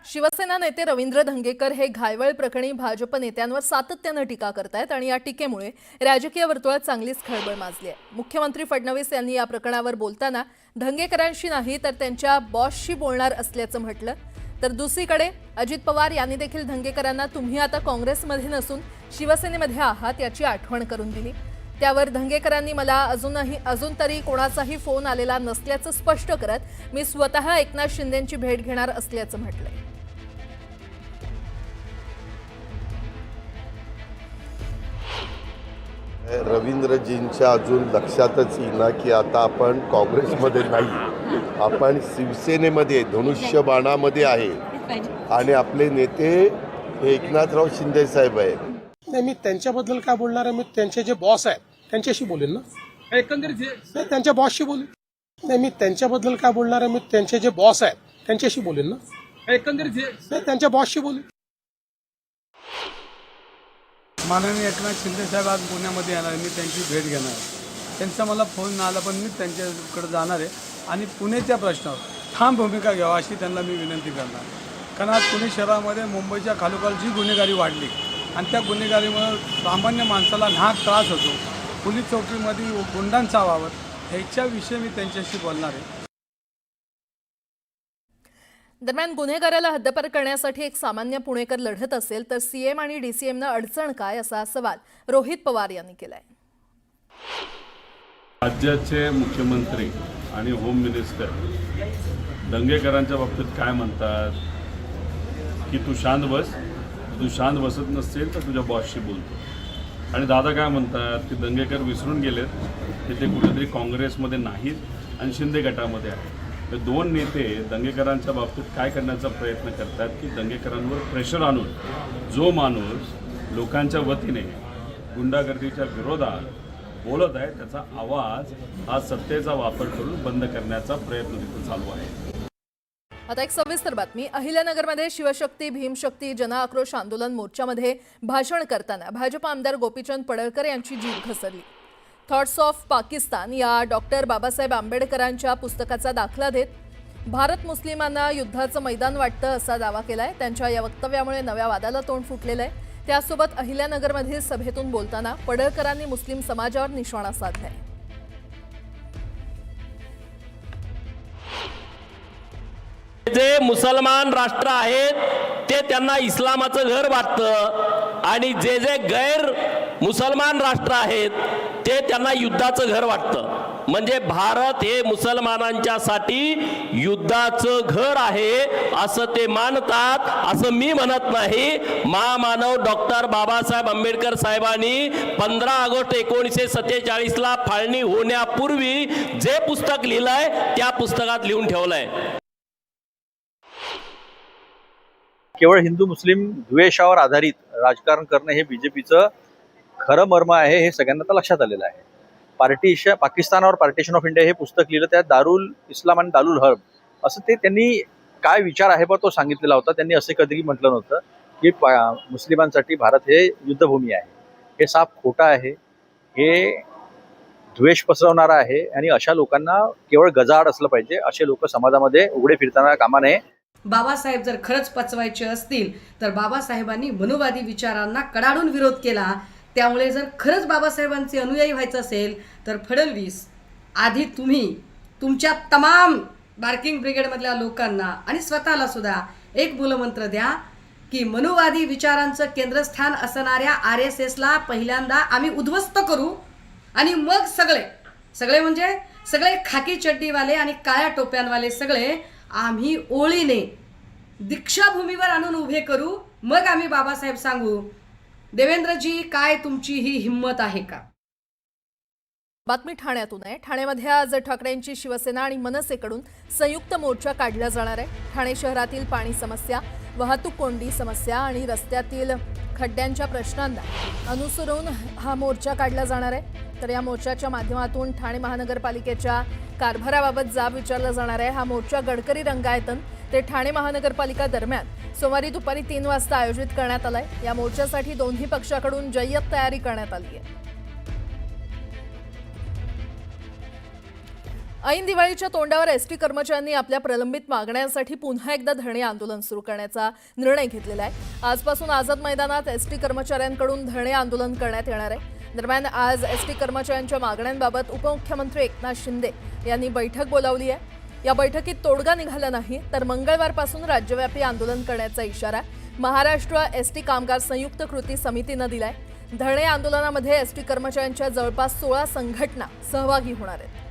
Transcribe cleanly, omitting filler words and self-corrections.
शिवसेना नेते रवींद्र धंगेकर हे घायवळ प्रकरणी भाजप नेत्यांवर सातत्याने टीका करतायत आणि या टीकेमुळे राजकीय वर्तुळात चांगलीच खळबळ माजली आहे। मुख्यमंत्री फडणवीस यांनी या प्रकरणावर बोलताना धंगेकरांशी नाही तर त्यांच्या बॉसशी बोलणार असल्याचं म्हटलं। तर दुसरीकडे अजित पवार यांनी देखील धंगेकरांना तुम्ही आता काँग्रेसमध्ये नसून शिवसेनेमध्ये आहात याची आठवण करून दिली। त्यावर धंगेकरांनी मला अजून तरी कोणाचाही फोन आलेला नसल्याचं स्पष्ट करत मी स्वतः एकनाथ शिंदेंची भेट घेणार असल्याचं म्हटलंय। रवींद्रजींच्या अजून लक्षातच येईना की आता आपण काँग्रेसमध्ये नाही, आपण शिवसेनेमध्ये धनुष्यबाणामध्ये आहे आणि आपले नेते हे एकनाथराव शिंदे साहेब आहेत। नाही, मी त्यांच्याबद्दल काय बोलणार आहे? मी त्यांचे जे बॉस आहेत त्यांच्याशी बोलेन ना, एकंदरीत त्यांच्या बॉसशी बोलेन। नाही, मी त्यांच्याबद्दल काय बोलणार आहे? मी त्यांचे जे बॉस आहेत त्यांच्याशी बोलेन ना, एकंदरीत त्यांच्या बॉसशी बोलेन। माननीय एकनाथ शिंदे साहेब आज पुण्यामध्ये येणार आहे, मी त्यांची भेट घेणार आहे। त्यांचा मला फोन आला पण मी त्यांच्याकडे जाणार आहे आणि पुण्याच्या प्रश्नावर ठाम भूमिका घ्यावा अशी त्यांना मी विनंती करणार। कारण आज पुणे शहरामध्ये मुंबईच्या खालोखाल जी गुन्हेगारी वाढली आणि त्या गुन्हेगारीमुळे सामान्य माणसाला नाहक त्रास होतो, पोलीस चौकीमध्ये गुंडांचा वावर, ह्याच्याविषयी मी त्यांच्याशी बोलणार आहे। दरम्यान गुन्हेगाराला हद्दपार करण्यासाठी एक सामान्य पुणेकर लढत असेल तर सीएम आणि डीसीएमनं अडचण काय असा सवाल रोहित पवार यांनी केलाय। राज्याचे मुख्यमंत्री आणि होम मिनिस्टर दंगेकरांच्या बाबतीत काय म्हणतात की तू शांत बस, तू शांत बसत नसेल तर तुझ्या बॉसशी बोलतो। आणि दादा काय म्हणतात की दंगेकर विसरून गेलेत की ते कुठेतरी काँग्रेसमध्ये नाहीत आणि शिंदे गटामध्ये आहेत। हे दोन नेते दंगेकरांच्या बाबतीत काय करण्याचा प्रयत्न करतात की दंगेकरांवर प्रेशर आणून जो माणूस लोकांच्या वतीने गुंडागर्दीच्या विरोधात बोलत आहे त्याचा आवाज हा सत्तेचा वापर करून बंद करण्याचा प्रयत्न तिथे चालू आहे। आता एक सविस्तर बातमी। अहिल्यानगरमध्ये शिवशक्ती भीमशक्ती जन आक्रोश आंदोलन मोर्चामध्ये भाषण करताना भाजप आमदार गोपीचंद पडळकर यांची जीभ घसरली। थॉट्स ऑफ पाकिस्तान या डॉक्टर बाबासाहेब आंबेडकरांच्या पुस्तकाचा दाखला देत भारत मुस्लिमांना युद्धाचं मैदान वाटतं असा दावा केलाय। त्यांच्या या वक्तव्यामुळे नव्या वादाला तोंड फुटलेलं आहे। त्यासोबत अहिल्यानगरमधील सभेतून बोलताना पडळकरांनी मुस्लिम समाजावर निशाणा साधलाय। जे मुसलमान राष्ट्र आहेत ते त्यांना इस्लामाचं घर वाटतं आणि जे जे गैर मुसलमान राष्ट्र आहेत ते त्यांना युद्धाचं घर वाटतं। म्हणजे भारत हे मुसलमानांच्यासाठी युद्धाचं घर आहे असं ते मानतात, असं मी म्हणत नाही। महामानव डॉक्टर बाबासाहेब आंबेडकर साहेबांनी 15 ऑगस्ट 1947 ला फाळणी होण्यापूर्वी जे पुस्तक लिहिलंय त्या पुस्तकात लिहून ठेवलंय। केवळ हिंदू मुस्लिम द्वेषावर आधारित राजकारण करणं हे बीजेपीचं खरं मर्म आहे, हे सगळ्यांना आता लक्षात आलेलं आहे। पाकिस्तानावर पार्टिशन ऑफ इंडिया हे पुस्तक लिहिलं, त्यात दारुल इस्लाम आणि दारुल हर्ब असं ते त्यांनी काय विचार आहे तो सांगितलेला होता। त्यांनी असे कधीही म्हटलं नव्हतं की मुस्लिमांसाठी भारत हे युद्धभूमी आहे। हे साफ खोटं आहे, हे द्वेष पसरवणारं आहे आणि अशा लोकांना केवळ गजाआड असलं पाहिजे। असे लोक समाजामध्ये उघडे फिरताना कामा नये। बाबासाहेब जर खरंच पचवायचे असतील तर बाबासाहेबांनी मनुवादी विचारांना कडाडून विरोध केला। त्यामुळे जर खरंच बाबासाहेबांचे अनुयायी व्हायचं असेल तर फडणवीस आधी तुम्ही तुमच्या तमाम बार्किंग ब्रिगेडमधल्या लोकांना आणि स्वतःला सुद्धा एक मूलमंत्र द्या की मनुवादी विचारांचं केंद्रस्थान असणाऱ्या RSSला पहिल्यांदा आम्ही उद्ध्वस्त करू आणि मग सगळे म्हणजे सगळे खाकी चड्डीवाले आणि काळ्या टोप्यांवाले सगळे आम्ही ओळीने दीक्षाभूमीवर आणून उभे करू। मग आम्ही बाबासाहेब सांगू। देवेंद्रजी, काय तुमची ही हिम्मत आहे का? बातमी ठाण्यातून आहे। ठाण्यामध्ये आज ठाकरेंची शिवसेना आणि मनसेकडून संयुक्त मोर्चा काढला जाणार आहे। ठाणे शहरातील पाणी समस्या, वाहतूक कोंडी समस्या आणि रस्त्यातील खड्ड्यांच्या प्रश्नांना अनुसरून हा मोर्चा काढला जाणार आहे। तर या मोर्चाच्या माध्यमातून ठाणे महानगरपालिकेच्या कारभाराबाबत जाब विचारला जाणार आहे। हा मोर्चा गडकरी रंगायतन ते ठाणे महानगरपालिका दरम्यान सोमवारी दुपारी 3 वाजता आयोजित करण्यात आलाय। या मोर्चासाठी दोन्ही पक्षाकडून जय्यत तयारी करण्यात आली आहे। ऐन दिवाळीच्या तोंडावर एसटी कर्मचाऱ्यांनी आपल्या प्रलंबित मागण्यांसाठी पुन्हा एकदा धरणे आंदोलन सुरू करण्याचा निर्णय घेतलेला आहे. आजपासून आझाद मैदानात एसटी कर्मचाऱ्यांकडून धरणे आंदोलन करण्यात येणार आहे. दरम्यान आज एसटी कर्मचाऱ्यांच्या मागण्यांबाबत उपमुख्यमंत्री एकनाथ शिंदे यांनी बैठक बोलावली आहे. या बैठकीत तोडगा निघाला नाही तर मंगळवारपासून राज्यव्यापी आंदोलन करण्याचा इशारा महाराष्ट्र एसटी कामगार संयुक्त कृती समितीनं दिलाय. धरणे आंदोलनामध्ये एसटी कर्मचाऱ्यांच्या जवळपास 16 संघटना सहभागी होणार आहेत.